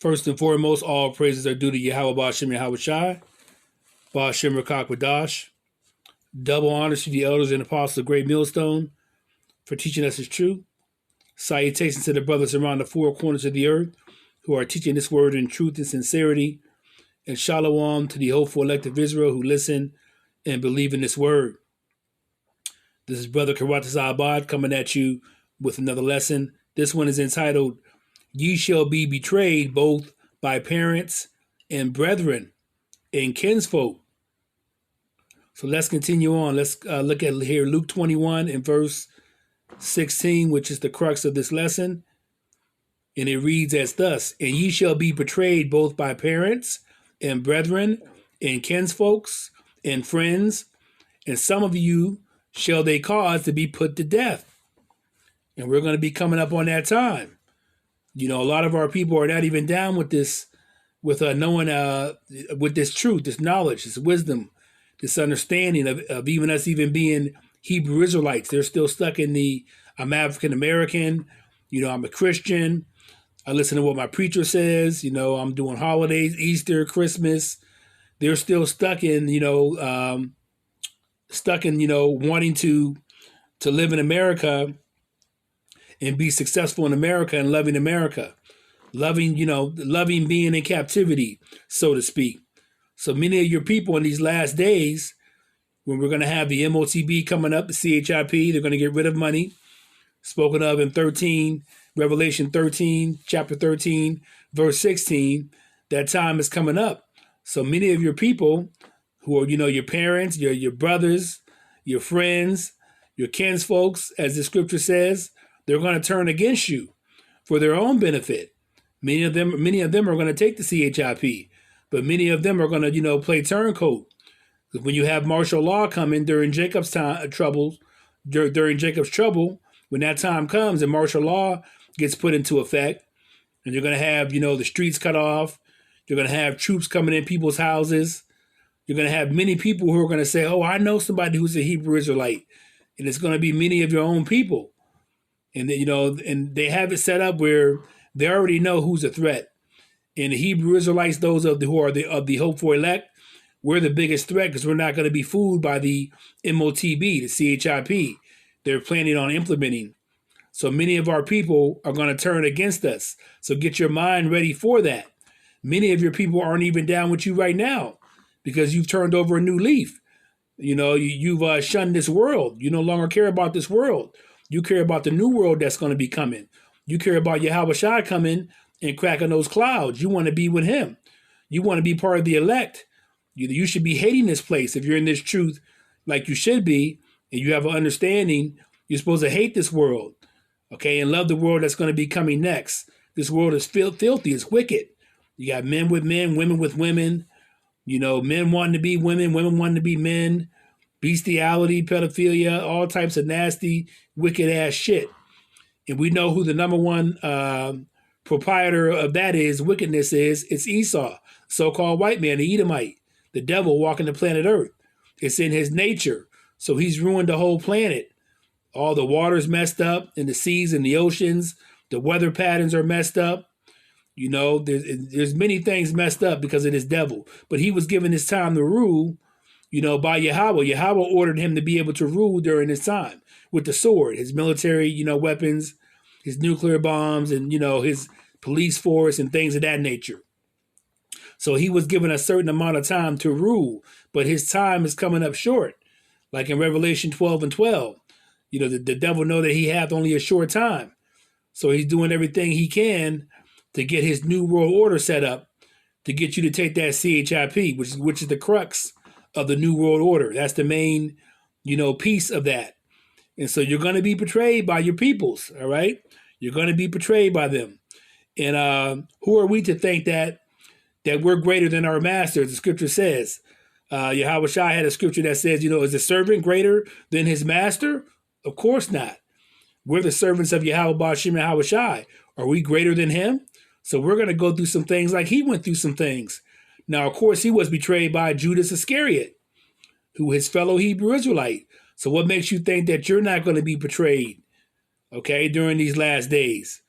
First and foremost, all praises are due to Yahweh Ba'Shem Yahweh Shai, Ba'Shem Rakak Wadash. Double honors to the elders and apostles of Great Millstone for teaching us his truth. Salutations to the brothers around the four corners of the earth who are teaching this word in truth and sincerity. And shalom to the hopeful elect of Israel who listen and believe in this word. This is Brother Karatas Abad coming at you with another lesson. This one is entitled, Ye shall be betrayed both by parents and brethren and kinsfolk. So let's continue on. Let's look at here Luke 21 and verse 16, which is the crux of this lesson. And it reads as thus, And ye shall be betrayed both by parents and brethren and kinsfolks and friends, and some of you shall they cause to be put to death. And we're going to be coming up on that time. You know, a lot of our people are not even down with this, with knowing, with this truth, this knowledge, this wisdom, this understanding of even us even being Hebrew Israelites. They're still stuck in the, I'm African American, you know, I'm a Christian. I listen to what my preacher says, you know, I'm doing holidays, Easter, Christmas. They're still stuck in, wanting to live in America and be successful in America and loving America, loving being in captivity, so to speak. So many of your people in these last days, when we're going to have the MOTB coming up, the CHIP, they're going to get rid of money, spoken of in Revelation 13, chapter 13, verse 16, that time is coming up. So many of your people who are, your parents, your brothers, your friends, your kinsfolks, as the scripture says, they're going to turn against you for their own benefit. Many of them are going to take the CHIP, but many of them are going to, play turncoat. When you have martial law coming during Jacob's trouble, when that time comes and martial law gets put into effect, and you're going to have, the streets cut off, you're going to have troops coming in people's houses, you're going to have many people who are going to say, oh, I know somebody who's a Hebrew Israelite, and it's going to be many of your own people. And and they have it set up where they already know who's a threat. And the Hebrew Israelites, those of the hope for elect, we're the biggest threat because we're not going to be fooled by the MOTB, the CHIP. They're planning on implementing. So many of our people are going to turn against us. So get your mind ready for that. Many of your people aren't even down with you right now because you've turned over a new leaf. You've shunned this world. You no longer care about this world. You care about the new world that's going to be coming. You care about Yahweh Shai coming and cracking those clouds. You want to be with him. You want to be part of the elect. You should be hating this place if you're in this truth like you should be, and you have an understanding. You're supposed to hate this world, okay, and love the world that's going to be coming next. This world is filthy. It's wicked. You got men with men, women with women, men wanting to be women, women wanting to be men, bestiality, pedophilia, all types of nasty, wicked ass shit. And we know who the number one proprietor of that is, wickedness is. It's Esau, so-called white man, the Edomite, the devil walking the planet Earth. It's in his nature. So he's ruined the whole planet. All the water's messed up in the seas and the oceans. The weather patterns are messed up. There's many things messed up because of this devil. But he was given his time to rule, by Yahweh. Yahweh ordered him to be able to rule during his time with the sword, his military, weapons, his nuclear bombs, and, his police force and things of that nature. So he was given a certain amount of time to rule, but his time is coming up short. Like in Revelation 12 and 12, the devil know that he hath only a short time. So he's doing everything he can to get his new world order set up to get you to take that CHIP, which is the crux of the new world order. That's the main, piece of that. And so you're going to be betrayed by your peoples, all right? You're going to be betrayed by them. And who are we to think that we're greater than our master, as the scripture says? Yahweh Shai had a scripture that says, is the servant greater than his master? Of course not. We're the servants of Yahweh Ba'Shem Yahweh Shai. Are we greater than him? So we're going to go through some things like he went through some things. Now, of course, he was betrayed by Judas Iscariot, who his fellow Hebrew Israelite. So what makes you think that you're not going to be betrayed, okay, during these last days?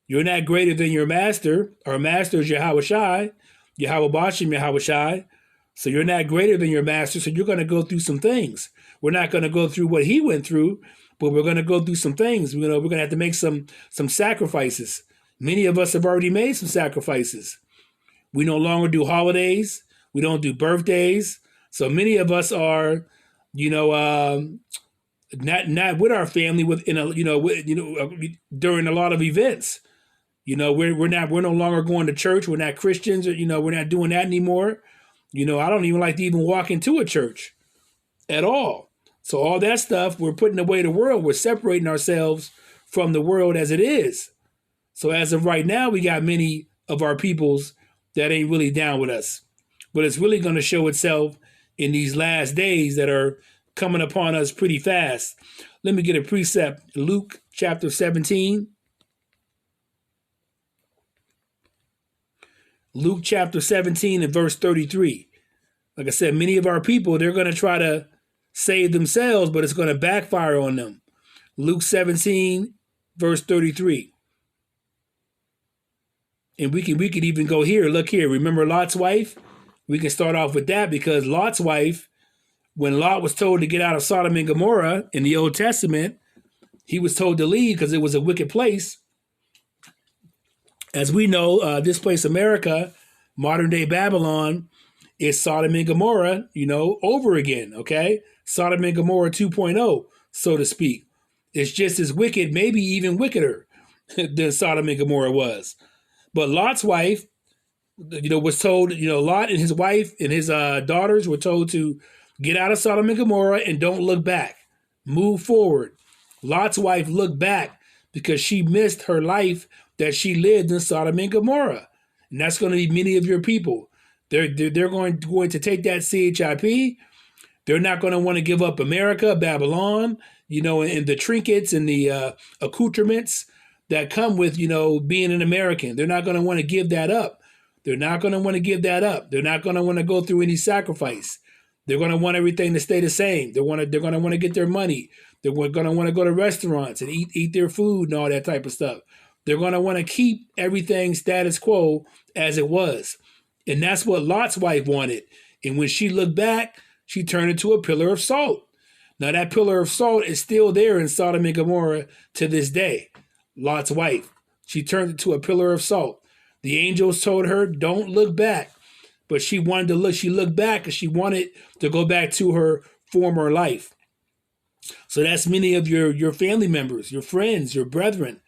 You're not greater than your master. Our master is Yahweh Shai, Yahweh Bashim, Yahweh Shai. So you're not greater than your master. So you're going to go through some things. We're not going to go through what he went through, but we're going to go through some things. We're going to have to make some sacrifices. Many of us have already made some sacrifices. We no longer do holidays. We don't do birthdays. So many of us are, not with our family during a lot of events. We're no longer going to church. We're not Christians, or we're not doing that anymore. I don't even like to even walk into a church at all. So all that stuff, we're putting away the world. We're separating ourselves from the world as it is. So as of right now, we got many of our peoples that ain't really down with us. But it's really going to show itself in these last days that are coming upon us pretty fast. Let me get a precept. Luke chapter 17. Luke chapter 17 and verse 33. Like I said, many of our people, they're going to try to save themselves, but it's going to backfire on them. Luke 17, verse 33. And we could even go here. Look here. Remember Lot's wife? We can start off with that, because Lot's wife, when Lot was told to get out of Sodom and Gomorrah in the Old Testament, he was told to leave because it was a wicked place. As we know, this place, America, modern day Babylon, is Sodom and Gomorrah, over again, okay? Sodom and Gomorrah 2.0, so to speak. It's just as wicked, maybe even wickeder than Sodom and Gomorrah was. But Lot's wife, was told, Lot and his wife and his daughters were told to get out of Sodom and Gomorrah and don't look back. Move forward. Lot's wife looked back because she missed her life that she lived in Sodom and Gomorrah. And that's going to be many of your people. They're going to take that CHIP. They're not going to want to give up America, Babylon, and the trinkets and the accoutrements that come with, being an American. They're not going to want to give that up. They're not going to want to give that up. They're not going to want to go through any sacrifice. They're going to want everything to stay the same. They're going to want to get their money. They're going to want to go to restaurants and eat their food and all that type of stuff. They're going to want to keep everything status quo as it was. And that's what Lot's wife wanted. And when she looked back, she turned into a pillar of salt. Now that pillar of salt is still there in Sodom and Gomorrah to this day. Lot's wife. She turned into a pillar of salt. The angels told her, don't look back. But she wanted to look. She looked back because she wanted to go back to her former life. So that's many of your family members, your friends, your brethren.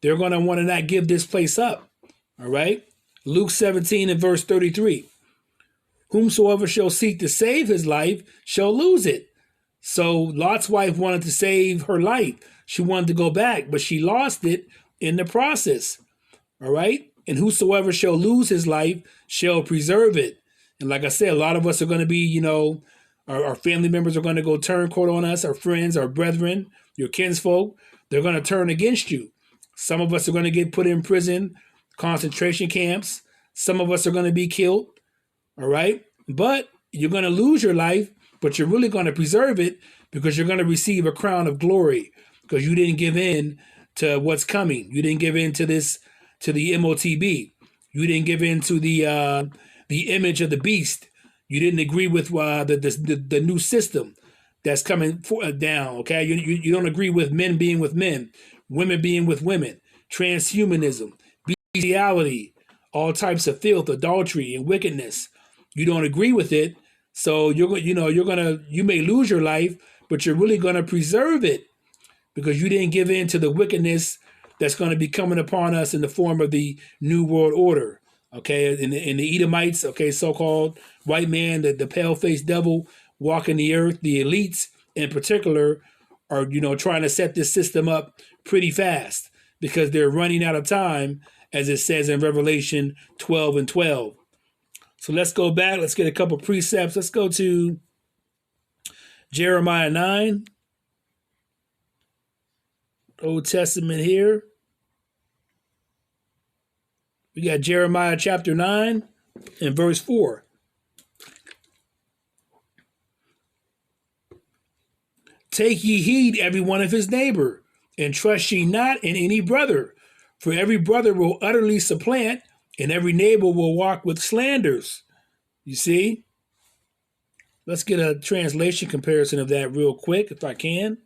They're going to want to not give this place up. All right? Luke 17 and verse 33. Whomsoever shall seek to save his life shall lose it. So Lot's wife wanted to save her life. She wanted to go back, but she lost it in the process. All right? And whosoever shall lose his life shall preserve it. And like I said, a lot of us are going to be, our family members are going to go turncoat on us, our friends, our brethren, your kinsfolk. They're going to turn against you. Some of us are going to get put in prison, concentration camps. Some of us are going to be killed. All right? But you're going to lose your life, but you're really going to preserve it because you're going to receive a crown of glory because you didn't give in to what's coming. You didn't give in to the MOTB. You didn't give in to the image of the beast. You didn't agree with the new system that's coming down. Okay, you don't agree with men being with men, women being with women, transhumanism, bestiality, all types of filth, adultery, and wickedness. You don't agree with it, so you may lose your life, but you're really gonna preserve it because you didn't give in to the wickedness that's going to be coming upon us in the form of the New World Order. Okay, and the Edomites, okay, so-called white man, the pale-faced devil walking the earth, the elites in particular are, trying to set this system up pretty fast because they're running out of time, as it says in Revelation 12 and 12. So let's go back. Let's get a couple precepts. Let's go to Jeremiah 9. Old Testament here. We got Jeremiah chapter 9 and verse 4. Take ye heed every one of his neighbor, and trust ye not in any brother. For every brother will utterly supplant, and every neighbor will walk with slanders. You see? Let's get a translation comparison of that real quick, if I can.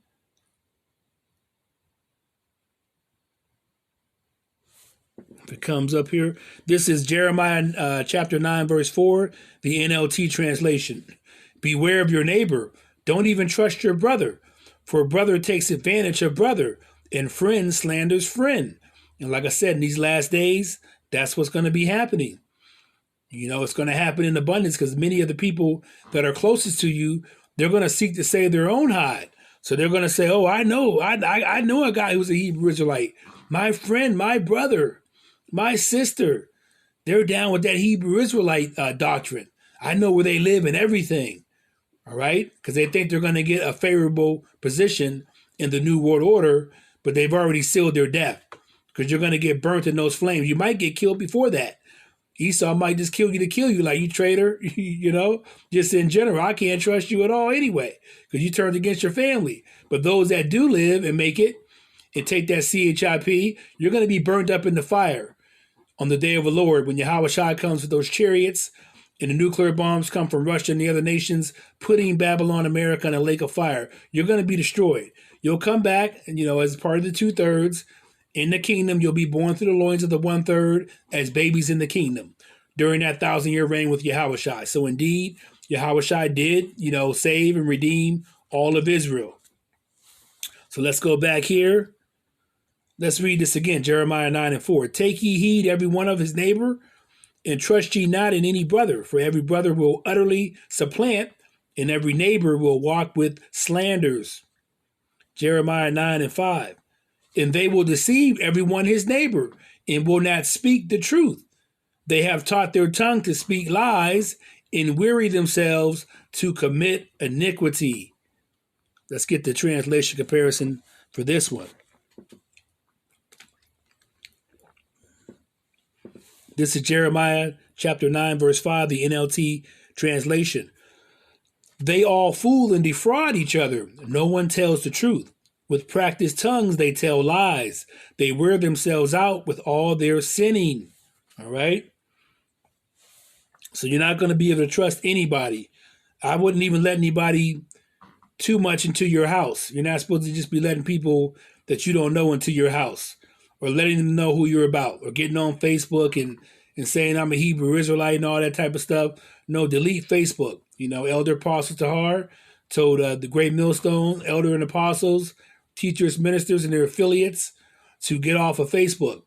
If it comes up here. This is Jeremiah chapter 9, verse 4, the NLT translation. Beware of your neighbor. Don't even trust your brother. For brother takes advantage of brother, and friend slanders friend. And like I said, in these last days, that's what's going to be happening. You know, it's going to happen in abundance because many of the people that are closest to you, they're going to seek to save their own hide. So they're going to say, oh, I know a guy who's a Hebrew Israelite. My friend, my brother, my sister, they're down with that Hebrew Israelite doctrine. I know where they live and everything. All right? Because they think they're going to get a favorable position in the New World Order, but they've already sealed their death because you're going to get burnt in those flames. You might get killed before that. Esau might just kill you to kill you, like, you traitor, you know, just in general. I can't trust you at all anyway because you turned against your family. But those that do live and make it and take that CHIP, you're going to be burned up in the fire on the day of the Lord when Yahushua comes with those chariots and the nuclear bombs come from Russia and the other nations, putting Babylon, America in a lake of fire. You're going to be destroyed. You'll come back, and, you know, as part of the 2/3 in the kingdom. You'll be born through the loins of the 1/3 as babies in the kingdom during that 1,000-year reign with Yahushua. So indeed, Yahushua did, you know, save and redeem all of Israel. So let's go back here. Let's read this again, Jeremiah 9:4. Take ye heed every one of his neighbor, and trust ye not in any brother, for every brother will utterly supplant, and every neighbor will walk with slanders. Jeremiah 9:5. And they will deceive every one his neighbor, and will not speak the truth. They have taught their tongue to speak lies, and weary themselves to commit iniquity. Let's get the translation comparison for this one. This is Jeremiah chapter 9, verse 5, the NLT translation. They all fool and defraud each other. No one tells the truth. With practiced tongues, they tell lies. They wear themselves out with all their sinning. All right? So you're not going to be able to trust anybody. I wouldn't even let anybody too much into your house. You're not supposed to just be letting people that you don't know into your house, or letting them know who you're about, or getting on Facebook and saying I'm a Hebrew Israelite and all that type of stuff. No, delete Facebook. You know, Elder Apostle Tahar told the Great Millstone, Elder and Apostles, teachers, ministers, and their affiliates to get off of Facebook,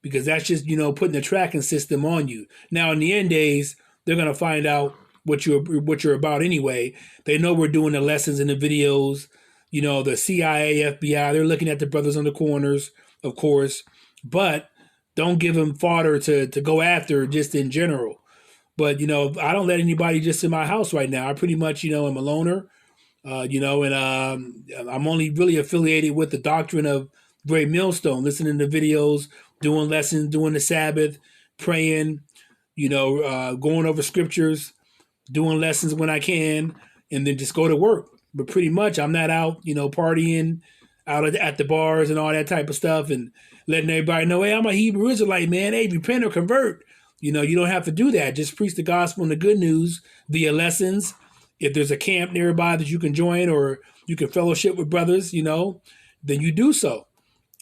because that's just, you know, putting a tracking system on you. Now, in the end days, they're going to find out what you're about anyway. They know we're doing the lessons and the videos. You know, the CIA, FBI, they're looking at the brothers on the corners, of course, but don't give them fodder to go after just in general. But, you know, I don't let anybody just in my house right now. I pretty much, you know, am a loner. You know, and I'm only really affiliated with the doctrine of Great Millstone, listening to videos, doing lessons, doing the Sabbath, praying, you know, going over scriptures, doing lessons when I can, and then just go to work. But pretty much I'm not out, you know, partying out at the bars and all that type of stuff and letting everybody know, hey, I'm a Hebrew Israelite, man. Hey, repent or convert. You know, you don't have to do that. Just preach the gospel and the good news via lessons. If there's a camp nearby that you can join, or you can fellowship with brothers, you know, then you do so.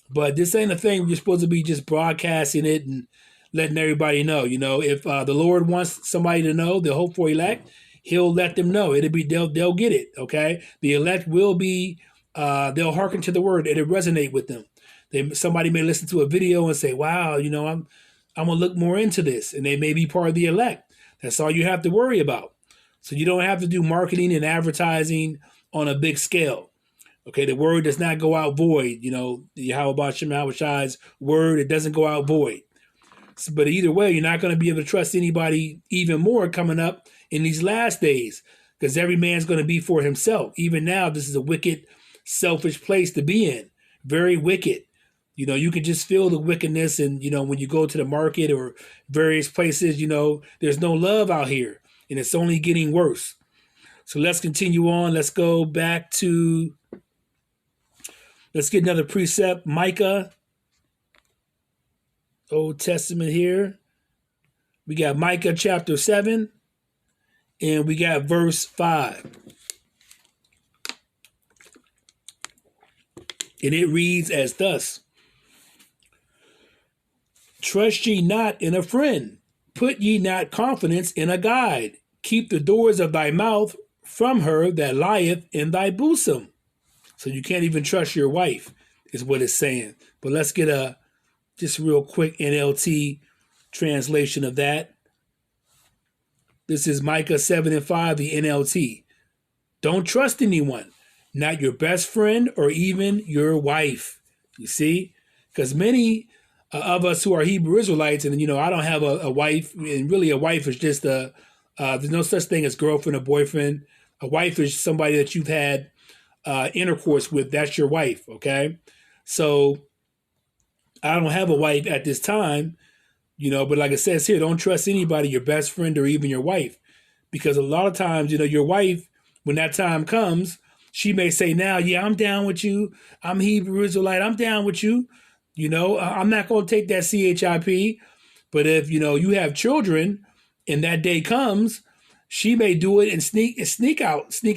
But this ain't a thing you're supposed to be just broadcasting it and letting everybody know. You know, if the Lord wants somebody to know, the hope for elect, he'll let them know. They'll get it, okay? The elect will be, they'll hearken to the word. It'll resonate with them. Somebody may listen to a video and say, wow, you know, I'm going to look more into this. And they may be part of the elect. That's all you have to worry about. So you don't have to do marketing and advertising on a big scale. Okay, the word does not go out void. You know, the Yahweh's word, it doesn't go out void. So, but either way, you're not going to be able to trust anybody even more coming up in these last days, because every man's going to be for himself. Even now, this is a wicked, selfish place to be in. Very wicked. You know, you can just feel the wickedness. And, you know, when you go to the market or various places, you know, there's no love out here. And it's only getting worse. So let's continue on. Let's go back to, let's get another precept. Micah Old Testament here. We got Micah chapter 7, and we got verse 5. And it reads as thus: Trust ye not in a friend, put ye not confidence in a guide. Keep the doors of thy mouth from her that lieth in thy bosom. So you can't even trust your wife, is what it's saying. But let's get a just real quick NLT translation of that. This is Micah 7 and 5, the NLT. Don't trust anyone, not your best friend or even your wife. You see? Because many of us who are Hebrew Israelites, and I don't have a wife, and really a wife is just there's no such thing as girlfriend or boyfriend. A wife is somebody that you've had intercourse with. That's your wife, okay? So I don't have a wife at this time, but like it says here, don't trust anybody, your best friend or even your wife. Because a lot of times, your wife, when that time comes, she may say now, yeah, I'm down with you. I'm Hebrew Israelite. I'm down with you. I'm not going to take that CHIP. But if, you have children and that day comes, she may do it and sneak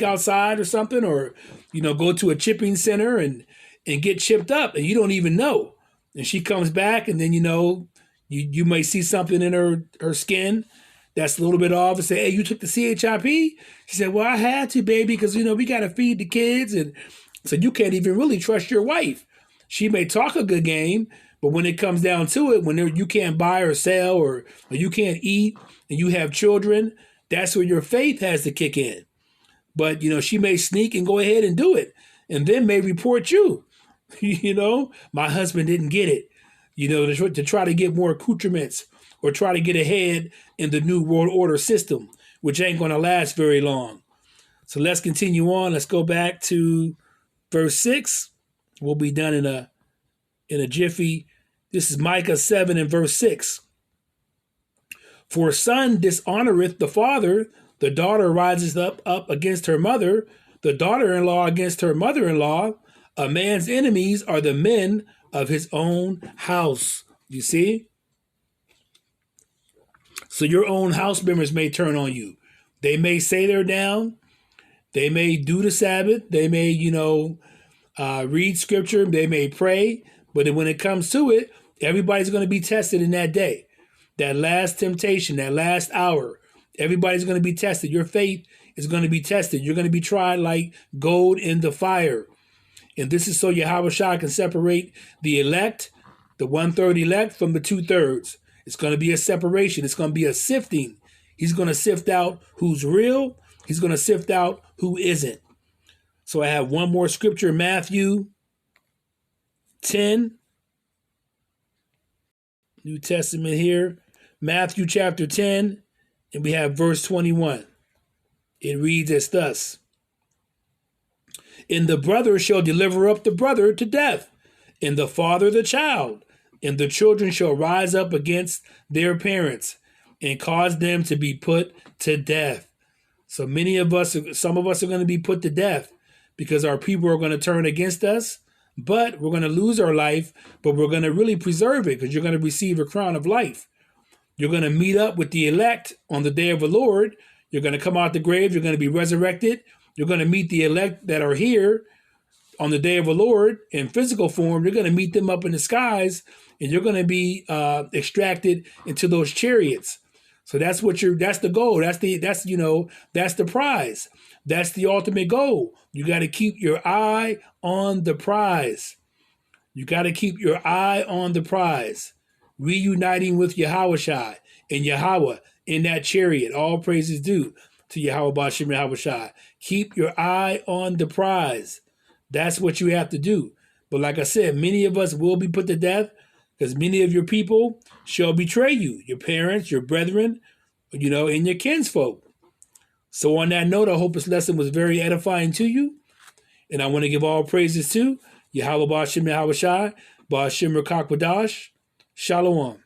outside or something, or, go to a chipping center and get chipped up and you don't even know. And she comes back and then, you may see something in her skin that's a little bit off and say, hey, you took the CHIP? She said, well, I had to, baby, because, we got to feed the kids. And so you can't even really trust your wife. She may talk a good game, but when it comes down to it, when you can't buy or sell or you can't eat and you have children, that's where your faith has to kick in. But, she may sneak and go ahead and do it and then may report you. My husband didn't get it, to try to get more accoutrements or try to get ahead in the new world order system, which ain't going to last very long. So let's continue on. Let's go back to verse 6. We'll be done in a jiffy. This is Micah 7 and verse 6. For son dishonoreth the father, the daughter rises up against her mother, the daughter-in-law against her mother-in-law. A man's enemies are the men of his own house. You see? So your own house members may turn on you. They may say they're down. They may do the Sabbath. They may, read scripture. They may pray. But when it comes to it, everybody's going to be tested in that day. That last temptation, that last hour, everybody's going to be tested. Your faith is going to be tested. You're going to be tried like gold in the fire. And this is so Yahushua can separate the elect, the 1/3 elect, from the 2/3. It's going to be a separation. It's going to be a sifting. He's going to sift out who's real. He's going to sift out who isn't. So I have one more scripture, Matthew 10. New Testament here. Matthew chapter 10, and we have verse 21. It reads as thus. And the brother shall deliver up the brother to death, and the father the child, and the children shall rise up against their parents and cause them to be put to death. So some of us are going to be put to death because our people are going to turn against us, but we're going to lose our life, but we're going to really preserve it because you're going to receive a crown of life. You're going to meet up with the elect on the day of the Lord. You're going to come out the grave. You're going to be resurrected. You're going to meet the elect that are here on the day of the Lord in physical form. You're going to meet them up in the skies, and you're going to be extracted into those chariots. So that's the goal. That's the prize. That's the ultimate goal. You got to keep your eye on the prize. You got to keep your eye on the prize. Reuniting with Yahushua and Yahweh in that chariot. All praises due to Yahweh Bashim Yahushua. Keep your eye on the prize. That's what you have to do. But like I said, many of us will be put to death because many of your people shall betray you. Your parents, your brethren, and your kinsfolk. So on that note, I hope this lesson was very edifying to you. And I want to give all praises to Yahweh Bashim Yahushua, Bashim Rakakwadash. Shalom.